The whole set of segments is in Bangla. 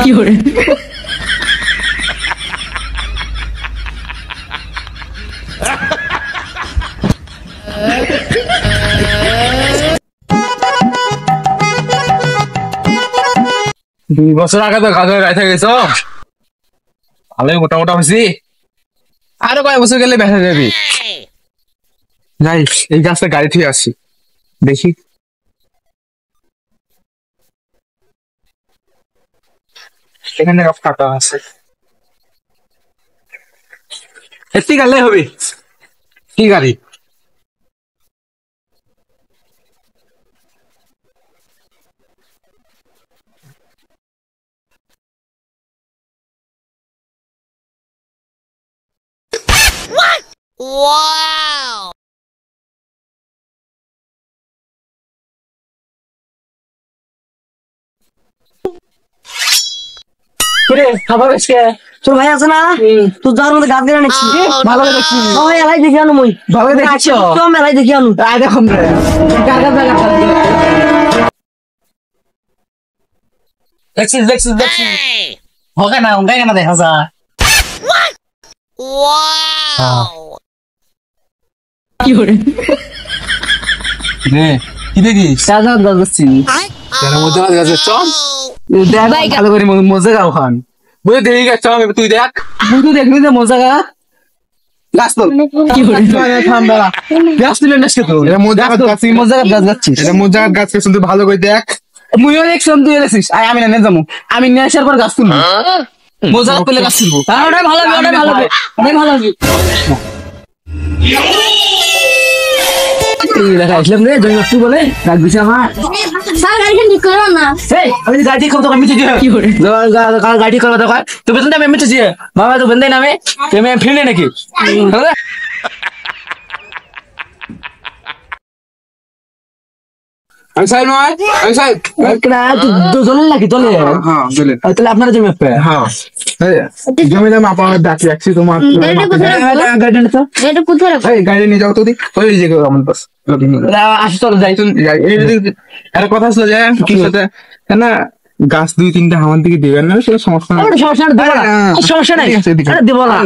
দুই বছর আগে তো গাছ গাইতে গেছো, ভালোই মোটামোটা হয়েছি। আরো কয়েক বছর গেলে বেঁচে যাবি। যাই এই গাছটা গাড়ি থেকে আসি, দেখি এখানে ফাঁকা আছে, এটি গালে হবে। কি গাড়ি? Wow! খাবার আজকে তোর ভাই আছে না, তোর যাওয়ার মধ্যে গাছ গেলে নাকি ভালো দেখছি। ভাই এলাই দেখি আনো, মই ভালো দেখছি তো আমি এলাই দেখি আনো। আয় দেখুন রে দেখছিস হবে না ওঙ্গাই কেন দেখা যা। Wow! কি দেখিস? মজা গাছের চল দেখ, ভালো করে মজা গাও খান বুঝে দেখি গাছ। তুই দেখ, তুই তো দেখবি যে মজা গা গাছ তো গাছ তুলে না তো মজা গাছ গাচ্ছিস, মজা গাছ তুই ভালো করে দেখ। মুইও দেখছিলাম, তুই দেখছিস। আমি না যাবো, আমি নিয়ে আসার পর গাছ তুলবো, মজা পেলে গাছ তুলবো। ওটাই ভালো হবে, ওটাই ভালো হবে, ওটাই ভালো হবে। আসলাম রে জমি বাস্তু বলে ডাক দিছে আমার। স্যার গাড়ি ঠিক করো না। এই আমি গাড়ি করতে আমি মিটে কি করে গাড়ি করো তো তো বেতন আমি মিটেছি বাবা, তো বন্ধে নামে তুমি ফিরলে নাকি? আমি সাহেব নয়, আমি সাহেব দলের নাকি দলে? হ্যাঁ দলের। তাহলে আপনারা জমি আপে? হ্যাঁ জমি দাম আপনার ডাকি রাখছি তোমার। গাড়ি নিয়ে যাও তো ওই যে আমার বাস আসি, চলো যাই। একটা কথা ছিল যে কি সাথে না গাছ দুই তিনটা আমার দিকে দিবেন না, সেটা সমস্যা নাই, সমস্যা নাই দেবো না।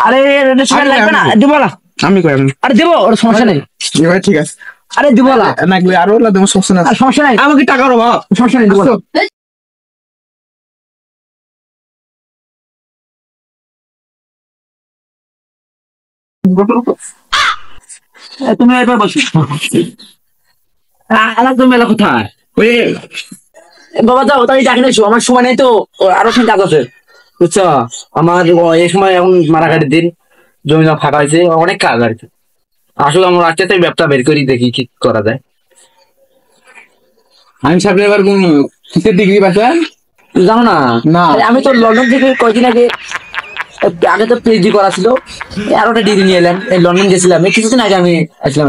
আরে লাগবে না, দেবো না আমি কই, আরে দেবো, ওর সমস্যা নেই। ঠিক আছে, আরে দিব না নাকলে আরো দেবো, সমস্যা নাই, সমস্যা নাই। আমাকে টাকা দেবো, সমস্যা নাই, দেবো। তুমি এবার বসো। মেলা কোথায়? ওই বাবা যাও, তাই ডাকি নাইছো, আমার সময় নেই তো, আরো কাজ আছে বুঝছো। আমার এই সময় এখন মারাঘাটের দিন, জমি জমা ফাঁকা হয়েছে, অনেক কাজ আর কি। আসলে আমার আজকে তাই ব্যবসা বের করি, দেখি কি করা যায়। আমি সামনে এবার কোন ডিগ্রি পাইছে জানো না? না আমি তো লন্ডন থেকে কয়েকদিন আগে তো পিএইচডি করা ছিল, আর একটা ডিগ্রি নিয়ে এলাম। এই লন্ডন গেছিলাম কিছুদিন আগে, আমি আসলাম।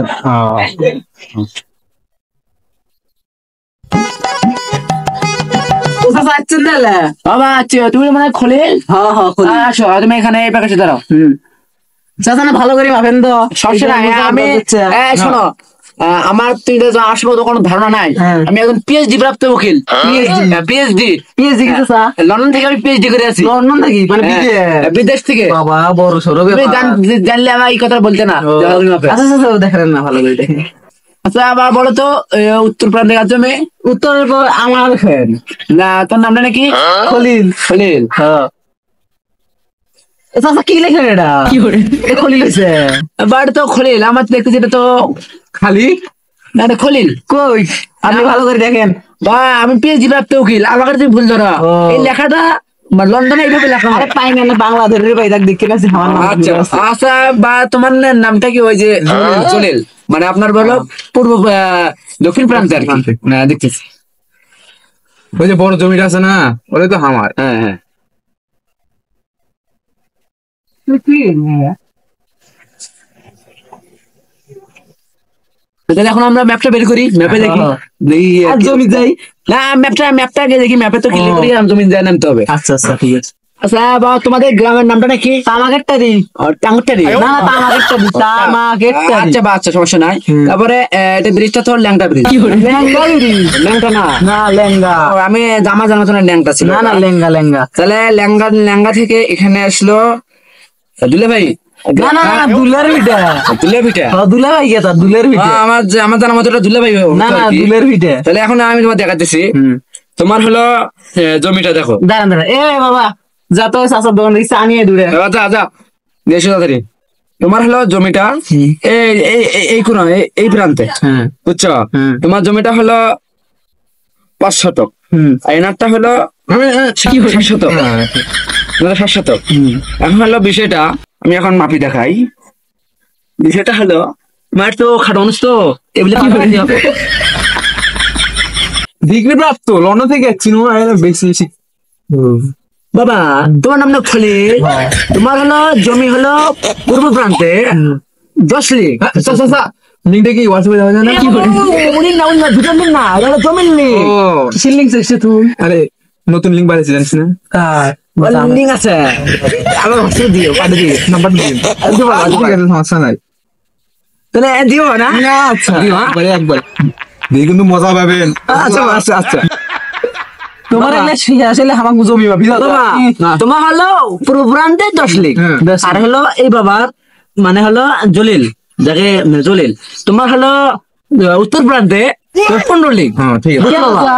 বাবা তুমি মানে খোলে? আসো তুমি এখানে এই পাশে দাঁড়াও। চাচা না ভালো করে ভাবেন তো, সমস্যা নাই। আমি শোনো, আমার তুই আসবো তো কোনো ধারণা নাই। আমি একজন পিএইচডি প্রাপ্ত উকিল। পিএইচডি লন্ডন থেকে আমি পিএইচডি করে আছি। লন্ডন থেকে মানে বিদেশ থেকে? বাবা বড় সরব জানলে আমার এই কথা বলতে না। আচ্ছা দেখেন না, ভালো করে দেখেন। আচ্ছা আবার বলো তো, উত্তর প্রান্তে কাজ জমে? উত্তর আমার না, তোর নামটা নাকি? খলিল। খলিল কি লেখেন এটা? কি করে খলিল হয়েছে? বাড়ি তো খলিল, আমার দেখতেছি এটা তো খালি না, খলিল কই? আপনি ভালো করে দেখেন। বা আমি পিএইচডি প্রাপ্ত উকিল, আমার কাছে ভুল ধরা। এই লেখাটা লন্ডনে এইভাবে লেখা হয়, পাই না বাংলাদেশের ভাই দেখতে পাচ্ছি। আচ্ছা বা তোমার নামটা কি? ওই যে জলিল, মানে আপনার বলো পূর্ব দক্ষিণ প্রান্তে আর কি। না দেখতেছি ওই যে বড় জমিটা আছে না, ওটা তো আমার। হ্যাঁ হ্যাঁ এখন আমরা ম্যাপটা বের করি, ম্যাপে দেখি জমি যাই না, ম্যাপটা দেখি, ম্যাপে তো ক্লিক করি, জমি যাই নামতে হবে। আচ্ছা আচ্ছা ঠিক আছে। আচ্ছা বাবা, তোমাদের গ্রামের নামটা নাকি? তামাকেরটারি। টাঙ্গুরটারি? না না তামাকেরটারি, তামাকেরটারি। আচ্ছা বা আচ্ছা, সমস্যা নাই। তারপরে এটা ব্রিজটা তো ল্যাংটা ব্রিজ। লেঙ্গা বিড়ি। ল্যাংটা না? না লেঙ্গা। ও, আমি জামা জানা তো ল্যাংটা ছিল। না না লেঙ্গা লেঙ্গা। তাহলে ল্যাংটা থেকে এখানে আসলো দুলে ভাই। না না না দুলের ভিটা। দুলে ভিটা? দুলে ভাই কে তার দুলের ভিটা। আমার জানা মতো দুলে ভাই হতো না না আর কি। দুলের ভিটা। তাহলে এখন আমি তোমার দেখাতেছি। তোমার হলো জমিটা দেখো। দাঁড়ান দাঁড়ান, এ বাবা যা তো চাচার দোকান থেকে চা নিয়ে দূরে। যা যা দেশে তাড়াতাড়ি। তোমার হলো জমিটা এই এই এই- এই কোন এই প্রান্তে, হ্যাঁ বুঝছো? হুম। তোমার জমিটা হলো 5 শতক, আর এনারটা হলো 7 শতক। তোমাদের 7 শতক। এখন হলো বিষয়টা, আমি এখন মাপি দেখাই। বিষয়টা হলো মায়ের তো খাটো মানুষ তো, এগুলো কি হবে? ডিগ্রি প্রাপ্ত লন্ডন থেকে চিনো বেশি বেশি। বাবা তোমার নাম না খলি, তোমার হলো জমি হলো পূর্ব প্রান্তে 10 লিখ। লিঙ্কটা কি হোয়াটসঅ্যাপে দেওয়া যায় না? উনি না ভিটামিন না, এটা হলো জমির লিঙ্ক। কিসের লিঙ্ক চাইছে তুই? আরে নতুন লিঙ্ক বাড়িয়েছে জানিস না? লিঙ্ক আছে, আমার হোস্টেল দিও, পাঠিয়ে দিও, নাম্বার দিও। ঠিক আছে, সমস্যা নাই। তাহলে দিও না? আচ্ছা দিও, হ্যাঁ? একবারে একবার দিয়ে কিন্তু মজা পাবেন। আচ্ছা আচ্ছা আচ্ছা। তোমার এগুলা শিখে আসলে আমাকে জমি বা বিলা বাবা তোমার হলো পূর্ব প্রান্তে 10 লিখ, হ্যাঁ। আর হলো এই বাবার মানে হলো জলিল, যাকে জলিল তোমার হলো উত্তর প্রান্তে 15 লিখ। হ্যাঁ ঠিক আছে। বুঝছো বাবা?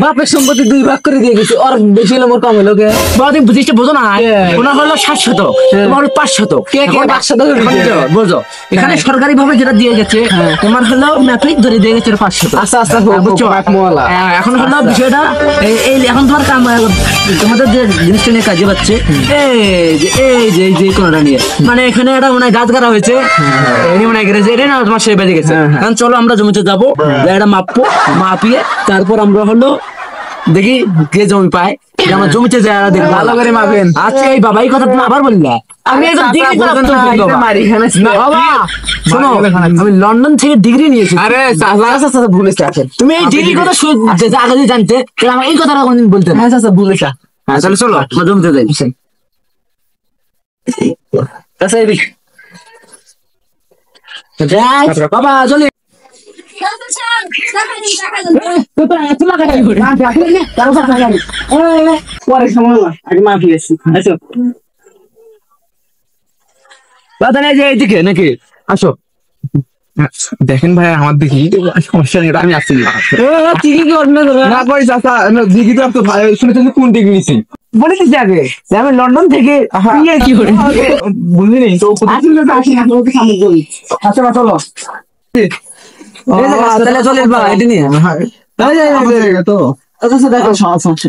বাপের সম্পত্তি 2 ভাগ করে দিয়ে গেছে, আর বেশি হলে মোর কম হলো কে? বাবা তুমি বুঝিস বোঝো না, ওনার হলো 7 শতক, তোমার হলো 5 শতক। কে কে 5 শতক দিয়েছে? বুঝো এখানে সরকারি ভাবে যেটা দিয়ে গেছে, তোমার হলো ম্যাপিক ধরে দিয়ে গেছে 5 শতক। আচ্ছা আচ্ছা বুঝছো? এখন হলো বিষয়টা এই এখন তোমার কাম, তোমাদের যে জিনিসটা নিয়ে কাজে পাচ্ছে এই যে কোনটা নিয়ে, মানে এখানে একটা মানে গাছ গাড়া হয়েছে, এই মানে গেছে এটা না তোমার সেই বেজে গেছে। এখন চলো আমরা জমিতে যাবো, এটা মাপবো, মাপিয়ে তারপর আমরা হলো দেখি কে জমি পায়, যে আমার জমিতে যায় দেখবো। ভালো করে মাপেন। আচ্ছা এই বাবা এই কথা তুমি আবার বললা, আমি একদম ডিগ্রি প্রাপ্ত বাবা। মারি এখানে না বাবা শোনো, আমি লন্ডন থেকে ডিগ্রি নিয়েছি। আরে চাচা চাচা ভুলেছে আসেন। তুমি এই ডিগ্রি কথা আগে যদি জানতে তাহলে আমার এই কথাটা কোনদিন বলতে না। হ্যাঁ চাচা ভুলেছে। হ্যাঁ তাহলে চলো আমরা জমিতে যাই। চাচা এদিক। যাই বাবা চলে। পরে সময় আগে মাফি আসছি। আচ্ছা বাবা না যে এইদিকে নাকি আসো। দেখেন ভাই আমার দেখি সমস্যা নেই, আমি আসছি। ঠিকই করবে না কই চাচা ডিগ্রি প্রাপ্ত ভাই শুনেছেন কোন ডিগ্রি নিছি? বলে দিচ্ছি আগে যে আমি লন্ডন থেকে ইয়ে কি করে বুঝলিনি তো? আচ্ছা বা চলো তাহলে চলে বা এটা নিয়ে আমাদের জায়গা তো আচ্ছা দেখো সমস্যা।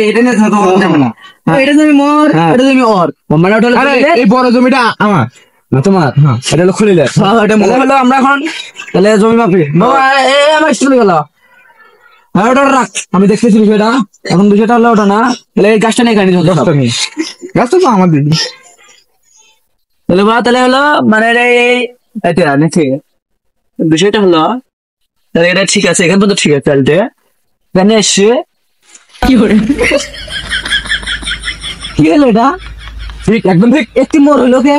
এটা নিয়ে থাকো না। এটা তুমি মোর, এটা তুমি ওর, মানে ওটা হলো আরে এই বড় জমিটা আমার না তোমার, এটা হলো খলিলের। এটা মনে হলো আমরা এখন তাহলে জমি মাপি। বাবা এই আমার চলে গেল, হ্যাঁ ওটা রাখ, আমি দেখতেছি বিষয়টা। এখন বিষয়টা হলো ওটা না, তাহলে এই গাছটা নিয়ে কাটি গাছটা নিয়ে। গাছটা তো আমাদের। তাহলে বা তাহলে হলো মানে এটা নাকি বিষয়টা হলো, তাহলে এটা ঠিক আছে, এখান পর্যন্ত ঠিক আছে। তাহলে এখানে এসে কি করে কি হলো এটা? ঠিক একদম ঠিক। একটি মোড় হলো কে?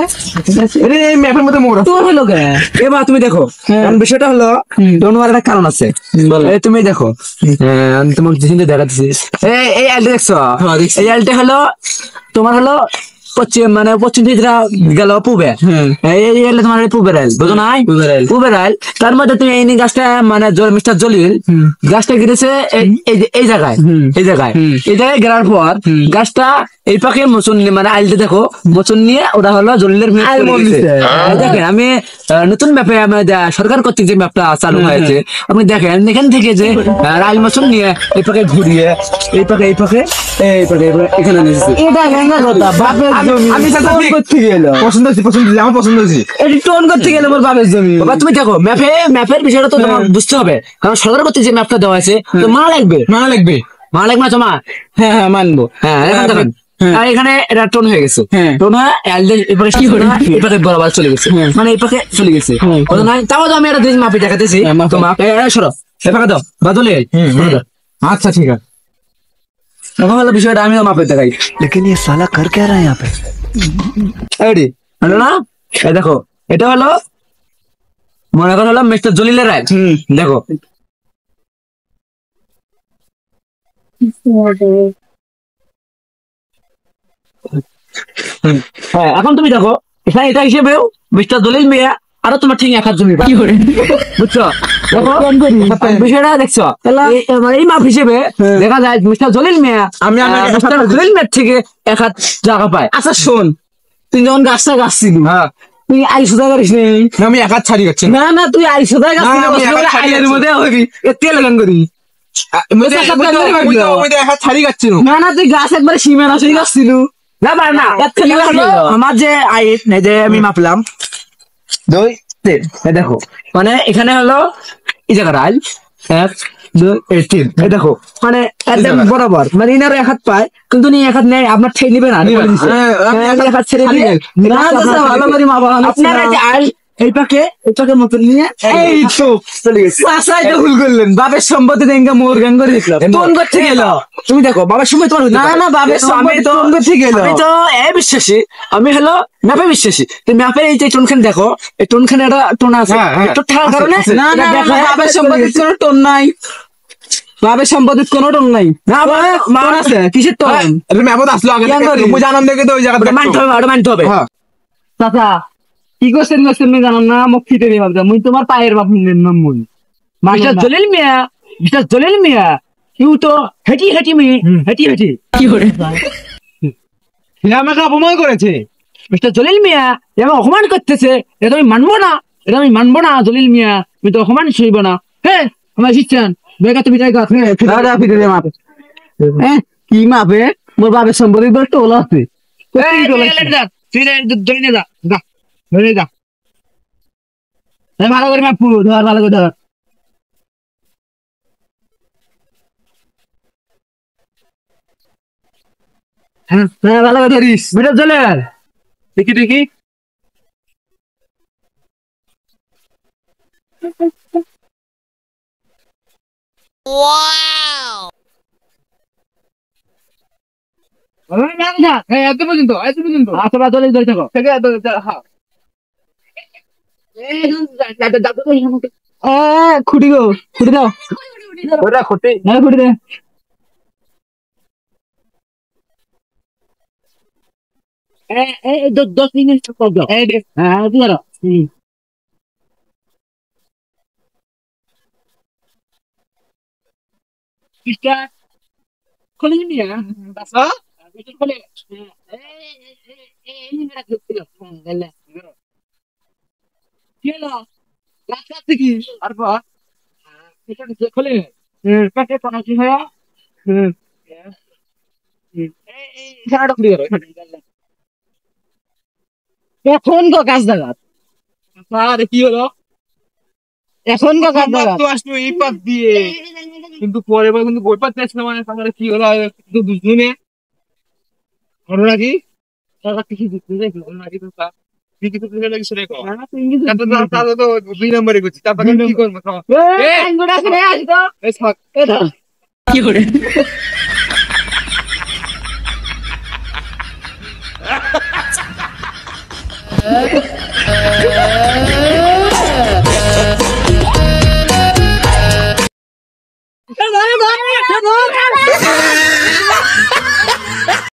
এটা এই ম্যাপের মধ্যে মোড় আছে। তোর হলো কে? এবার তুমি দেখো, এখন বিষয়টা হলো তোমার একটা কারণ আছে। এই তুমি দেখো, আমি তোমাকে যেদিন দেখাচ্ছি, এই আলটা দেখছো? এই আলটা হলো তোমার হলো পশ্চিম, মানে পশ্চিম দিকে যেটা গেল পূবে, এই আলটা তোমার পূবের আইল, বুঝো নাই? পূবের আইল। তার মধ্যে তুমি এই গাছটা মানে মিস্টার জলিল গাছটা গিরেছে এই জায়গায়, এই জায়গায় গেরার পর গাছটা এই পাখে মোচন নিয়ে, মানে আইলটা দেখো মোচন নিয়ে ওটা হলো জলিলের দেখেন। আমি নতুন ম্যাপে সরকার কর্তৃক যে ম্যাপটা চালু হয়েছে, আপনি দেখেন এখান থেকে যে আইল মোচন নিয়ে এই পাখে ঘুরিয়ে এই পাখে এখানে নিয়েছে। এটা ভেঙ্গা কথা, বাপের জমি। আমি করতে গেল পছন্দ হয়েছে, আমার পছন্দ হয়েছে। এটি টোন করতে গেলে আমার বাপের জমি। বাবা তুমি দেখো ম্যাপের বিষয়টা তো তোমার বুঝতে হবে, কারণ সরকার কর্তৃক যে ম্যাপটা দেওয়া আছে তো মানা লাগবে না লাগবে। না তোমার। হ্যাঁ হ্যাঁ মানবো। হ্যাঁ এখন দেখেন, আর এখানে এটা টোন হয়ে গেছে, টোন হয়ে এপারে কি হলো, এপারে বরাবর চলে গেছে, মানে এই পাখে চলে গেছে। কথা নাই, তাও তো আমি একটা জিনিস মাপি দেখাতেছি। তো মাপ সরো এ পাখে দাও বাদলে। আচ্ছা ঠিক আছে। এখন হলো বিষয়টা আমিও মাপে দেখাই। लेकिन ये साला कर क्या रहा है यहाँ पे? রেডি হলো না? এই দেখো এটা হলো মনে করো হলো মিস্টার জলিলের রাইট। দেখো হ্যাঁ এখন তুমি দেখো এখানে এটা হিসেবেও মিস্টার জলিল মিয়া আরো তোমার ঠিক 1 হাত জমি পাবে। বুঝছো? দেখো বিষয়টা দেখছো এই মাপ হিসেবে দেখা যায় মিস্টার জলিল মিয়া আমি মিস্টার জলিল মিয়ার থেকে 1 হাত জায়গা পায়। আচ্ছা শোন, তুই যখন গাছটা গাছছিলি তুই 250 টাকা করিস নেই? আমি 1 হাত ছাড়ি যাচ্ছি না না তুই 250 টাকা আমি আইলের মধ্যে হবি তেল গান করি। ছাড়ি যাচ্ছি না না তুই গাছ একবারে সীমা না সেই গাছছিল না পার না আমার যে আইট এই যে আমি মাপলাম 2 3 দেখো মানে এখানে হলো এই জায়গাটা আইল 1 2 3 এই দেখো মানে একদম বরাবর মানে ইনার 1 হাত পায় কিন্তু নি 1 হাত নেই আপনার ঠেই নিবে না বলে দিছে আমি 1 হাত ছেড়ে দিয়ে না দাদা ভালো করে মাপা আপনারা যে আইল এই পাকে মতন নিয়ে এই তো চলে গেছে চাচাই তো ভুল করলেন বাবার সম্পত্তি দেঙ্গা মোর গান করে দিলাম তোন করতে গেল তুমি দেখো বাবার সম্পত্তি তোমার না না বাবার সম্পত্তি তোন করতে গেল আমি তো এই বিশ্বাসী আমি হলো ম্যাপে বিশ্বাসী তুমি ম্যাপের এই যে টোনখান দেখো এই টোনখানে একটা টোন আছে একটু ঠাড়া কারণে না না বাবার সম্পত্তি কোনো টোন নাই বাবার সম্পত্তির কোনো টোন নাই না টোন আছে কিসের টোন ম্যাপত আসলো আগে মুই জানান দেখে তো ওই জায়গাটা মানতে হবে চাচা কি করছেন জানান না মুখ ফিটে দিয়ে ভাবতাম মুই তোমার পায়ের বাপ নাম মুই মাস্টার জলিল মিয়া ইউ তো হেঁটি কি করে সে আমাকে অপমান করেছে। মিস্টার জলিল মিয়া এবার অপমান করতেছে এটা আমি মানবো না জলিল মিয়া আমি তো অপমান সইব না হ্যাঁ আমার শিখছেন বেকা তুমি জায়গা হ্যাঁ কি মাপে মোর বাপের সম্পত্তি তো টোল আছে ভালো করে মাপু ধর ভালো করে ধর হ্যাঁ ভালো করে ধরিস বেটা চলে দেখি Wow! এত পর্যন্ত আচ্ছা চলে ধরে থাকো খুঁটি দাও ক্ষতি খুঁটি দে দশ মিনিট হ্যাঁ খুলে নিবি খুলে কি আর খুলে প্যাকেট বানাচ্ছি ভাইয়া এখন কাজ দেখাত কি হলো এখন কাজ দেখাত আসলো এই পাক দিয়ে কিন্তু পরে কিন্তু বই পাতে আসলো মানে তাহলে কি হলো কিন্তু বুঝলি না ঘটনা কি কিছু বুঝতে দেখলো নাকি তো কিছু বুঝে লাগিস রে কো তাহলে তো 2 নম্বরে করছি তারপরে কি করবো কি করে